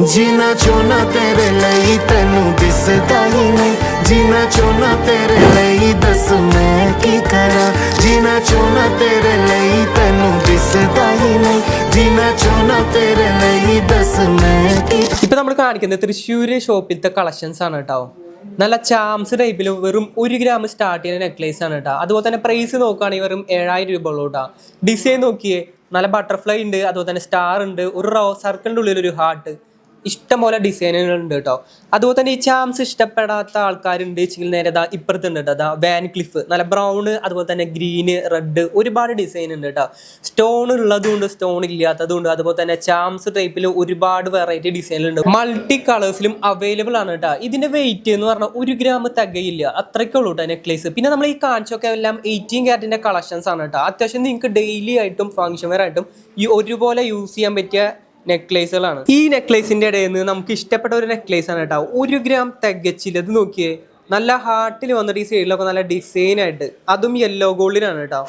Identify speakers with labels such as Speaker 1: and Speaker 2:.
Speaker 1: जीना चोना तेरे लिए तेनू दिसदा ही नहीं जीना चोना तेरे लिए दस मैं की करा जीना चोना तेरे लिए तेनू दिसदा ही नहीं जीना चोना तेरे लिए दस मैं की
Speaker 2: ഇപ്പൊ നമ്മൾ കാണിക്കുന്നത് തൃശ്ശൂര് ഷോപ്പിലത്തെ കളക്ഷൻസ് ആണ് കേട്ടോ. നല്ല ചാംസ് ടൈപ്പിൽ വെറും 1 ഗ്രാം സ്റ്റാർട്ട് ചെയ്യുന്ന നെക്ലേസ് ആണ് കേട്ടോ. അതുപോലെ തന്നെ പ്രൈസ് നോക്കുകയാണെങ്കിൽ വെറും 7000 രൂപ ഉള്ളൂ കേട്ടോ. ഡിസൈൻ നോക്കിയേ, നല്ല ബട്ടർഫ്ലൈ ഉണ്ട്, അതുപോലെ തന്നെ സ്റ്റാർ ഉണ്ട്, ഒരു സർക്കിളിൻ്റെ ഉള്ളിൽ ഒരു ഹാർട്ട്, ഇഷ്ടംപോലെ ഡിസൈനുകൾ ഉണ്ട് കേട്ടോ. അതുപോലെ തന്നെ ഈ ചാംസ് ഇഷ്ടപ്പെടാത്ത ആൾക്കാരുണ്ട് വെച്ചെങ്കിൽ നേരെ ഇപ്പുറത്തുണ്ട് കേട്ടോ. അതാ വാൻ ക്ലിഫ്, നല്ല ബ്രൗണ്, അതുപോലെ തന്നെ ഗ്രീന്, റെഡ്, ഒരുപാട് ഡിസൈൻ ഉണ്ട് കേട്ടോ. സ്റ്റോൺ ഉള്ളതുകൊണ്ട് സ്റ്റോൺ ഇല്ലാത്തതുകൊണ്ട്, അതുപോലെ തന്നെ ചാംസ് ടൈപ്പിൽ ഒരുപാട് വെറൈറ്റി ഡിസൈനുകളുണ്ട്. മൾട്ടി കളേഴ്സിലും അവൈലബിൾ ആണ് കേട്ടോ. ഇതിന്റെ വെയിറ്റ് എന്ന് പറഞ്ഞാൽ 1 ഗ്രാം തികയില്ല, അത്രയ്ക്കുള്ളൂ കേട്ടോ നെക്ലേസ്. പിന്നെ നമ്മൾ ഈ കാണിച്ചൊക്കെ എല്ലാം 18 ക്യാരറ്റിന്റെ കളക്ഷൻസ് ആണ് കേട്ടോ. അത്യാവശ്യം നിങ്ങൾക്ക് ഡെയിലി ആയിട്ടും ഫംഗ്ഷൻ വെയർ ആയിട്ടും ഈ ഒരുപോലെ യൂസ് ചെയ്യാൻ പറ്റിയ നെക്ലേസുകളാണ്. ഈ നെക്ലേസിന്റെ ഇടയിൽ നിന്ന് നമുക്ക് ഇഷ്ടപ്പെട്ട ഒരു നെക്ലേസ് ആണ് കേട്ടോ. 1 ഗ്രാം തികച്ചില്ല. ഇത് നോക്കിയേ, നല്ല ഹാർട്ടിൽ വന്നിട്ട് ഈ സൈഡിലൊക്കെ നല്ല ഡിസൈൻ ആയിട്ട്, അതും യെല്ലോ ഗോൾഡിനാണ് കേട്ടോ.